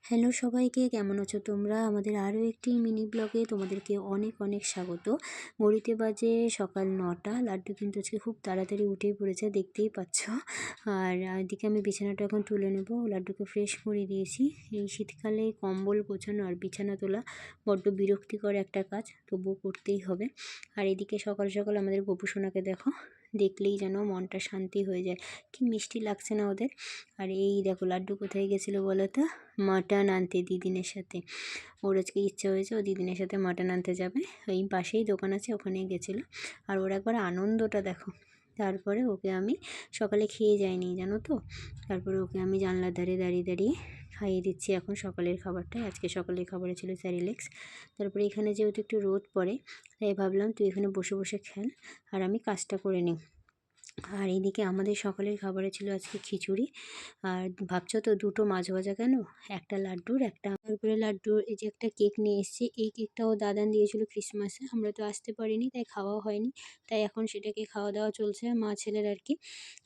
Hello সবাইকে, কেমন আছো তোমরা? আমাদের আরও একটি মিনি ব্লগে তোমাদেরকে অনেক অনেক স্বাগত। ঘড়িতে বাজে সকাল 9টা। লাড্ডু কিন্তু আজকে খুব তাড়াতাড়ি উঠেই পড়েছে, দেখতেই পাচ্ছ। আর এদিকে আমি বিছানাটা এখন তুলে নেব, লাড্ডুকে ফ্রেশ করে দিয়েছি। এই শীতকালে কম্বল গোছানো আর বিছানা তোলা বড্ড বিরক্তিকর একটা কাজ, তবুও করতেই হবে। আর এদিকে সকাল সকাল আমাদের গোপুসোনাকে দেখো, দেখলেই যেন মনটা শান্তি হয়ে যায়। কি মিষ্টি লাগছে না ওদের। আর এই দেখো লাড্ডু কোথায় গেছিলো বলো তো? মাটন আনতে দিদিনের সাথে। ওর আজকে ইচ্ছা হয়েছে ও দিদিনের সাথে মাটন আনতে যাবে। ওই পাশেই দোকান আছে, ওখানেই গেছিলো। আর ওর একবার আনন্দটা দেখো। তারপরে ওকে আমি সকালে খেয়ে যাইনি জানো তো। তারপরে ওকে আমি জানলার ধারে দাঁড়িয়ে দাঁড়িয়ে খাইয়ে দিচ্ছি এখন সকালের খাবারটা। আজকে সকালের খাবারে ছিল স্যারিলেক্স। তারপরে এখানে যেহেতু একটু রোদ পড়ে, তাই ভাবলাম তুই এখানে বসে বসে খেল আর আমি কাজটা করে নিই। আর এইদিকে আমাদের সকালের খাবারে ছিল আজকে খিচুড়ি। আর ভাবছো তো দুটো মাছ ভাজা কেন, একটা লাড্ডুর একটা। তারপরে লাড্ডুর এই যে একটা কেক নিয়ে এসেছি, এই কেকটাও দাদান দিয়েছিল ক্রিসমাসে, আমরা তো আসতে পারিনি তাই খাওয়া হয়নি। তাই এখন সেটাকে খাওয়া দাওয়া চলছে মা ছেলের আর কি।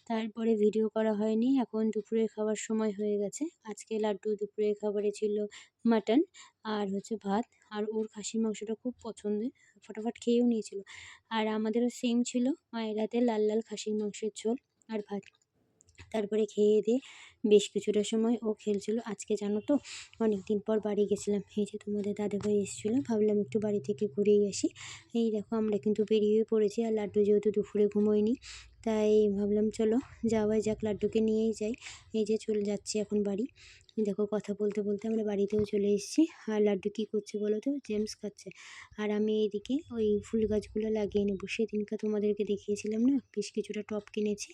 তারপরে ভিডিও করা হয়নি। এখন দুপুরের খাবার সময় হয়ে গেছে। আজকে লাড্ডু দুপুরের খাবারে ছিল মাটন আর হচ্ছে ভাত। আর ওর খাসির মাংসটা খুব পছন্দের, ফটাফট খেয়েও নিয়েছিল। আর আমাদেরও সেম ছিল, মায়ের হাতে লাল লাল খাসির মাংসের ঝোল আর ভাত। তারপরে খেয়ে দিয়ে বেশ কিছুটা সময় ও খেলছিল। আজকে জানো তো অনেক দিন পর বাড়ি গেছিলাম। এই যে তোমাদের দাদাভাই এসেছিলো, ভাবলাম একটু বাড়ি থেকে ঘুরেই আসি। এই দেখো আমরা কিন্তু বেরিয়ে পড়েছি। আর লাড্ডু যেহেতু দুপুরে ঘুমোয়নি, তাই ভাবলাম চলো যাওয়াই যাক, লাড্ডুকে নিয়েই যাই। এই যে চলে যাচ্ছি এখন বাড়ি। দেখো কথা বলতে বলতে আমরা বাড়িতেও চলে এসেছি। আর লাড্ডু কী করছে বলো তো? জেমস খাচ্ছে। আর আমি এইদিকে ওই ফুল গাছগুলো লাগিয়ে নেবো। সেদিনকে তোমাদেরকে দেখিয়েছিলাম না, বেশ কিছুটা টব কিনেছি।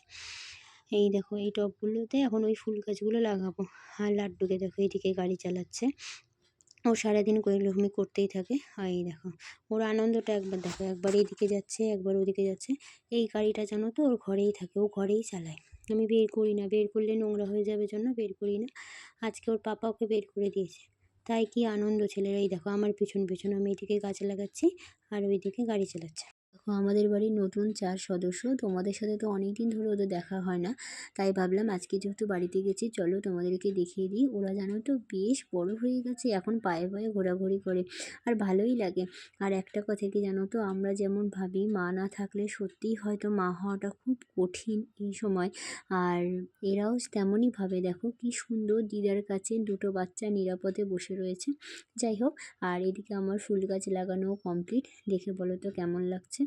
এই দেখো এই টবগুলোতে এখন ওই ফুল গাছগুলো লাগাবো। আর লাড্ডুকে দেখো এইদিকে গাড়ি চালাচ্ছে। ও সারাদিন এরকমই করতেই থাকে। আর এই দেখো ওর আনন্দটা একবার দেখো, একবার এইদিকে যাচ্ছে একবার ওদিকে যাচ্ছে। এই গাড়িটা জানো তো ওর ঘরেই থাকে, ও ঘরেই চালায়। আমি বের করি না, বের করলে নোংরা হয়ে যাবে জন্য বের করি না। আজকে ওর পাপা ওকে বের করে দিয়েছে। তাই কি আনন্দ ছেলের। এই দেখো আমার পিছন পিছন আমি এদিকে গাছ লাগাচ্ছি আর ওইদিকে গাড়ি চালাচ্ছে। দেখো আমাদের বাড়ির নতুন 4 সদস্য। তোমাদের সাথে তো অনেক দিন ধরে ওদের দেখা হয় না, তাই ভাবলাম আজকে যেহেতু বাড়িতে গেছি চলো তোমাদেরকে দেখিয়ে দিই। ওরা জানো তো বেশ বড় হয়ে গেছে, এখন পায়ে পায়ে ঘোরাঘুরি করে আর ভালোই লাগে। আর একটা কথা কি জানো তো, আমরা যেমন ভাবি মা না থাকলে সত্যিই হয়তো মা হওয়াটা খুব কঠিন এই সময়, আর এরাও তেমনই ভাবে। দেখো কি সুন্দর দিদার কাছে দুটো বাচ্চা নিরাপদে বসে রয়েছে। যাই হোক, আর এদিকে আমার ফুল গাছ লাগানো কমপ্লিট। দেখে বলো তো কেমন লাগছে।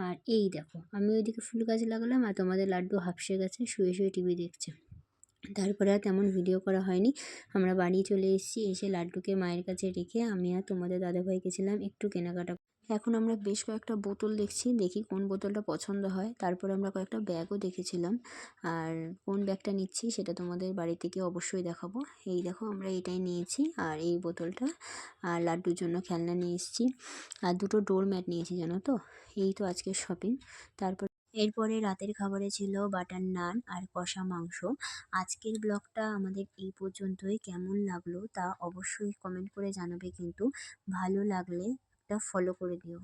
আর এই দেখো আমি ওইদিকে ফুল গাছ লাগালাম আর তোমাদের লাড্ডু হাঁপসে গেছে, শুয়ে শুয়ে টিভি দেখছে। তারপরে আর তেমন ভিডিও করা হয়নি। আমরা বাড়ি চলে এসেছি। এসে লাড্ডুকে মায়ের কাছে রেখে আমি আর তোমাদের দাদাভাই গেছিলাম একটু কেনাকাটা। এখন আমরা বেশ কয়েকটা বোতল দেখছি, দেখি কোন বোতলটা পছন্দ হয়। তারপরে আমরা কয়েকটা ব্যাগও দেখেছিলাম। আর কোন ব্যাগটা নিচ্ছি সেটা তোমাদের বাড়ি থেকে অবশ্যই দেখাবো। এই দেখো আমরা এটাই নিয়েছি আর এই বোতলটা। আর লাড্ডুর জন্য খেলনা নিয়ে এসেছি আর দুটো ডোর ম্যাট নিয়েছি জানো তো। এই তো আজকের শপিং। তারপর এরপরে রাতের খাবারে ছিল বাটার নান আর কষা মাংস। আজকের ব্লগটা আমাদের এই পর্যন্তই। কেমন লাগলো তা অবশ্যই কমেন্ট করে জানাবে কিন্তু। ভালো লাগলে একটা ফলো করে দিও।